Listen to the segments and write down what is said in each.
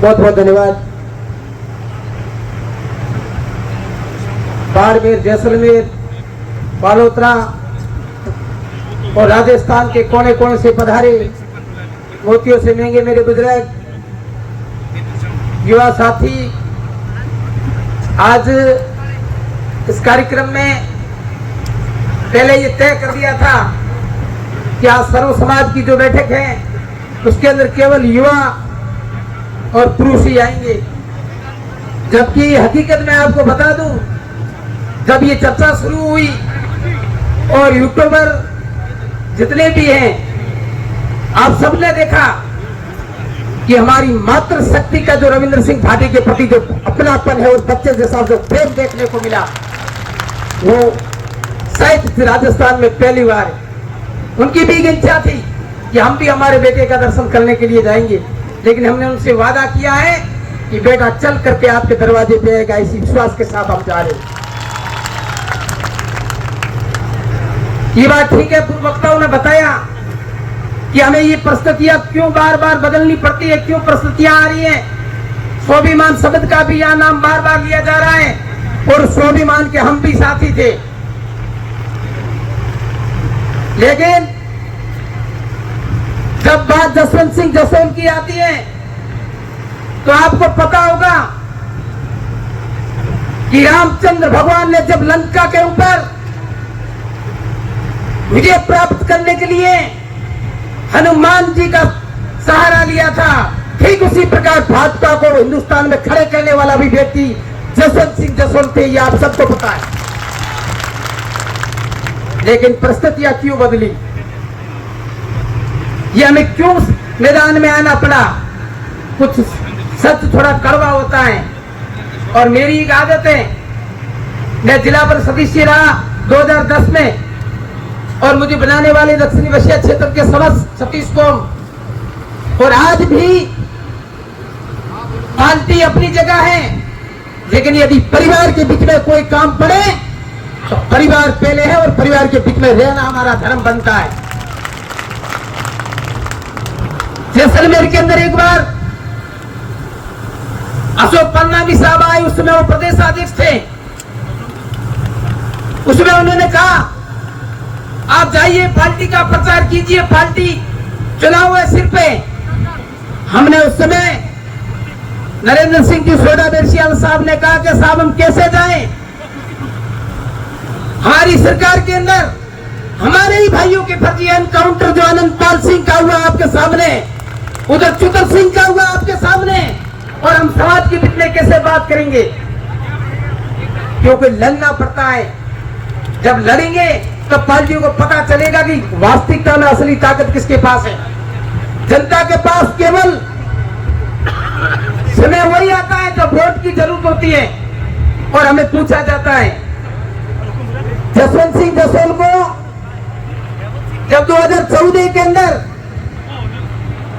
बहुत बहुत धन्यवाद। बाड़मेर, जैसलमेर, बालोतरा और राजस्थान के कोने कोने से पधारे मोतियों से महंगे मेरे बुजुर्ग युवा साथी, आज इस कार्यक्रम में पहले ये तय कर दिया था कि आज सर्व समाज की जो बैठक है उसके अंदर केवल युवा और पुरुष ही आएंगे, जबकि हकीकत में आपको बता दूं, जब ये चर्चा शुरू हुई और यूट्यूबर जितने भी हैं, आप सबने देखा कि हमारी मातृ शक्ति का जो रविंद्र सिंह भाटी के प्रति जो अपनापन है और बच्चे जैसा जो प्रेम देखने को मिला, वो शायद राजस्थान में पहली बार है। उनकी भी इच्छा थी कि हम भी हमारे बेटे का दर्शन करने के लिए जाएंगे, लेकिन हमने उनसे वादा किया है कि बेटा चल करके आपके दरवाजे पे आएगा, इसी विश्वास के साथ हम जा रहे हैं। ये बात ठीक है, पूर्व वक्ताओं ने बताया कि हमें ये परिस्थितियां क्यों बार बार बदलनी पड़ती है, क्यों परिस्थितियां आ रही हैं। स्वाभिमान शब्द का भी यह नाम बार बार लिया जा रहा है और स्वाभिमान के हम भी साथी थे, लेकिन जब बात जसवंत सिंह जसोल की आती है तो आपको पता होगा कि रामचंद्र भगवान ने जब लंका के ऊपर विजय प्राप्त करने के लिए हनुमान जी का सहारा लिया था, ठीक उसी प्रकार भाजपा को हिंदुस्तान में खड़े करने वाला भी व्यक्ति जसवंत सिंह जसोल थे, ये आप सबको पता है। लेकिन परिस्थितियां क्यों बदली, ये हमें क्यों मैदान में आना पड़ा। कुछ सच थोड़ा कड़वा होता है और मेरी एक आदत है, मैं जिला परिषद सदस्य रहा 2010 में और मुझे बनाने वाले दक्षिणी एशिया क्षेत्र के समस्त सतीश कोम, और आज भी पार्टी अपनी जगह है, लेकिन यदि परिवार के बीच में कोई काम पड़े तो परिवार पहले है और परिवार के बीच में रहना हमारा धर्म बनता है। जैसलमेर के अंदर एक बार अशोक पन्नामी साहब आए, उस समय वो प्रदेशाध्यक्ष थे। उसमें उन्होंने कहा आप जाइए पार्टी का प्रचार कीजिए, पार्टी चुनाव है सिर पे। हमने उस समय नरेंद्र सिंह जी सोडा बेरसियाल साहब ने कहा कि साहब हम कैसे जाएं, हमारी सरकार के अंदर हमारे ही भाइयों के फर्जी एनकाउंटर जो अनंतपाल सिंह का हुआ आपके सामने, उधर चुतर सिंह का हुआ आपके सामने, और हम समाज के बीच में कैसे बात करेंगे, क्योंकि लड़ना पड़ता है। जब लड़ेंगे तब पार्टियों को पता चलेगा कि वास्तविकता में असली ताकत किसके पास है। जनता के पास केवल समय वही आता है जब वोट की जरूरत होती है और हमें पूछा जाता है। जसवंत सिंह जसोल को जब 2014 के अंदर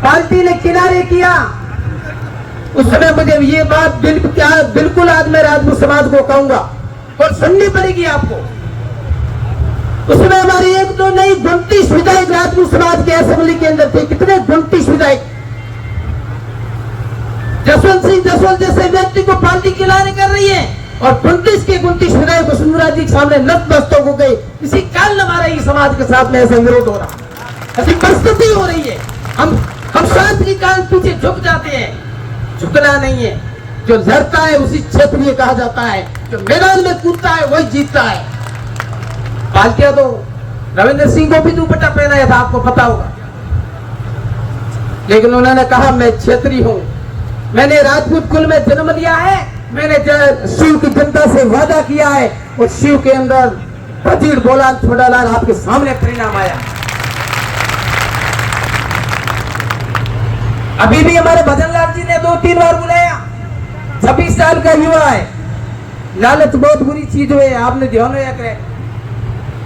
पार्टी ने किनारे किया, उस समय मुझे ये बात बिल्कुल आज मैं राजपूत समाज को कहूंगा और सुननी पड़ेगी आपको। उसमें हमारी एक तो नहीं 29 विधायक राजपूत समाज के असेंबली के अंदर थे। कितने 29 विधायक। जसवंत सिंह जसोल जैसे व्यक्ति को पार्टी किनारे कर रही है और 29 के 29 विधायक वसुंधरा जी के सामने नतमस्तक हो गए। इसी कारण हमारा ही समाज के साथ में ऐसा विरोध हो रहा, ऐसी परिस्थिति हो रही है। हम शांति के कारण पीछे झुक जाते हैं। झुकना नहीं है, जो लड़ता है उसी क्षेत्रीय कहा जाता है, जो मैदान में कूदता है वही जीतता है। पार्टियां तो रविंद्र सिंह को भी दुपट्टा पहनाया था, आपको पता होगा, लेकिन उन्होंने कहा मैं क्षेत्रीय हूं, मैंने राजपूत कुल में जन्म लिया है, मैंने शिव की जनता से वादा किया है और शिव के अंदर वजीर बोला छोटालाल आपके सामने परिणाम आया। अभी भी हमारे भजनलाल जी ने 2-3 बार बुलाया। 26 साल का युवा है। लालच बहुत बुरी चीज है, आपने ध्यान रखा करे,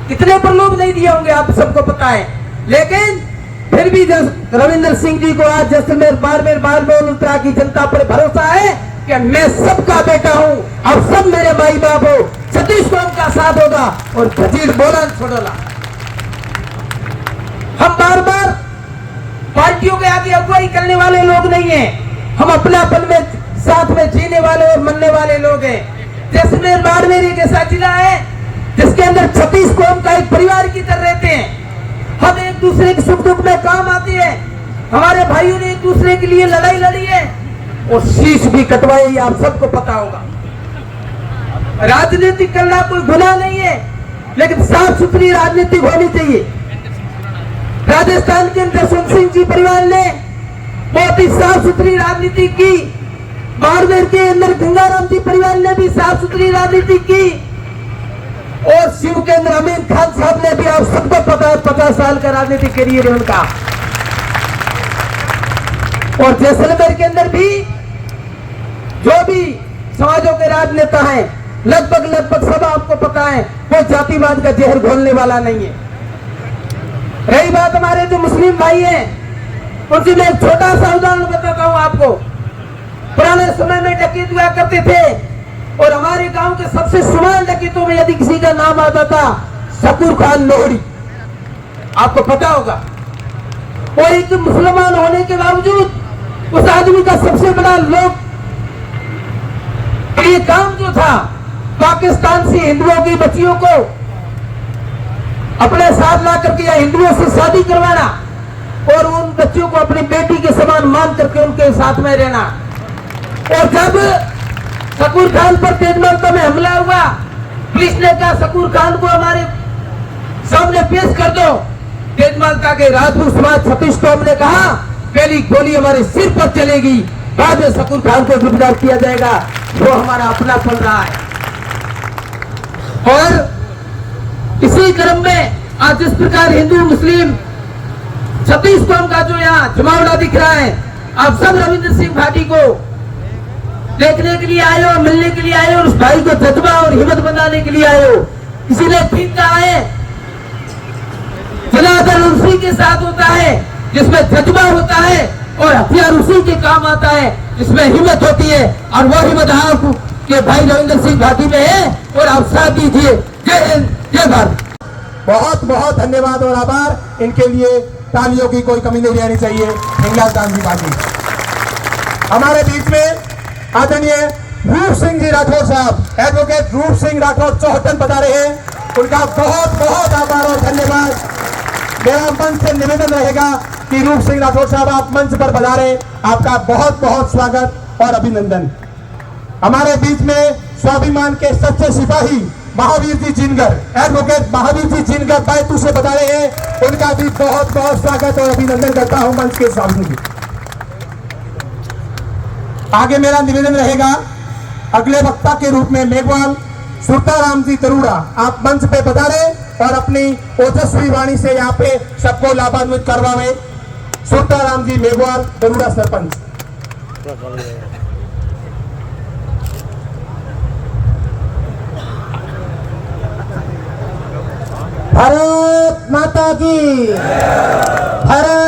कितने प्रलोभ नहीं दिए होंगे आप सबको पता है। लेकिन फिर भी रविंद्र सिंह जी को आज जैसलमेर बाड़मेर उत्तरा की जनता पर भरोसा है कि मैं सबका बेटा हूं, अब सब मेरे भाई बाप हो, सतीश को उनका साथ होगा और वजीर बोला छोड़ोला। हम बार बार पार्टियों के आगे अगुवाई करने वाले लोग नहीं है। हम अपनापन में साथ में जीने वाले और मनने वाले लोग हैं। जैसलमेर बाड़मेर एक ऐसा जिला है जिसके अंदर 36 कौम का एक परिवार की तरह रहते हैं। हम एक दूसरे के सुख दुख में काम आते हैं। हमारे भाइयों ने एक दूसरे के लिए लड़ाई लड़ी है और शीश भी कटवाई, ये आप सबको पता होगा। राजनीति करना कोई गुनाह नहीं है, लेकिन साफ सुथरी राजनीति होनी चाहिए। राजस्थान के अंदर जसवंत सिंह जी परिवार ने बहुत ही साफ सुथरी राजनीति की। बाड़मेर के अंदर गंगाराम जी परिवार ने भी साफ सुथरी राजनीति की और शिव के अंदर अमीर खान साहब ने भी, आप सबको पता है, 50 साल का राजनीतिक करियर है उनका। और जैसलमेर के अंदर भी जो भी समाजों के राजनेता हैं, लगभग सब आपको पता है, कोई जातिवाद का जहर घोलने वाला नहीं है। रही बात हमारे जो मुस्लिम भाई हैं, उनसे मैं एक छोटा सा उदाहरण बताता हूं आपको। पुराने समय में डकैत हुआ करते थे और हमारे गांव के सबसे शुमार डकैतों में यदि किसी का नाम आता था शकूर खान लोहड़ी, आपको पता होगा। वो एक मुसलमान होने के बावजूद उस आदमी का सबसे बड़ा लोग ये काम जो था, पाकिस्तान से हिंदुओं की बच्चियों को अपने साथ ला करके या हिंदुओं से शादी करवाना और उन बच्चियों को अपनी बेटी के समान मान करके उनके साथ में रहना। और जब शकूर खान पर तेजमालता में हमला हुआ, पुलिस ने कहा शकूर खान को हमारे सामने पेश कर दो। तेजमालता के राजपूत समाज 36 को हमने कहा पहली गोली हमारे सिर पर चलेगी, बाद में शकूर खान को गिरफ्तार किया जाएगा। वो हमारा अपना पल रहा है। और इसी क्रम में आज जिस प्रकार हिंदू मुस्लिम 36 कौम का जो यहाँ जमावड़ा दिख रहा है, आप सब रविंद्र सिंह भाटी को देखने के लिए आए हो, मिलने के लिए आए हो, उस भाई को जज्बा और हिम्मत बनाने के लिए आए हो। किसी ने ठीक कहा है, जनादर उसी के साथ होता है जिसमें जज्बा होता है और हथियार उसी के काम आता है जिसमें हिम्मत होती है। और वो हिम्मत आपके भाई रविंद्र सिंह भाटी में है और आप साथ दीजिए। जय हिंद, जय भारत। बहुत बहुत धन्यवाद और आभार। इनके लिए तालियों की कोई कमी नहीं रहनी चाहिए। हिंगलाज दास जी पाजी हमारे बीच में आदरणीय रूप सिंह जी राठौर साहब, एडवोकेट रूप सिंह राठौर चौहटन पधारे हैं। उनका बहुत बहुत आभार और धन्यवाद। मेरा मंच से निवेदन रहेगा कि रूप सिंह राठौर साहब आप मंच पर पधारे। आपका बहुत बहुत स्वागत और अभिनंदन। हमारे बीच में स्वाभिमान के सच्चे सिपाही महावीर जी जिनगर, एडवोकेट महावीर जी जिनगर बैतू से पधारे हैं। उनका भी बहुत बहुत स्वागत और अभिनंदन करता हूं मंच के सामने। आगे मेरा निवेदन रहेगा अगले वक्ता के रूप में मेघवाल सुरताराम जी तरूड़ा, आप मंच पे पधारे और अपनी ओजस्वी वाणी से यहाँ पे सबको लाभान्वित करवावे। सुरताराम जी मेघवाल तरूड़ा सरपंच। भारत माता की, भारत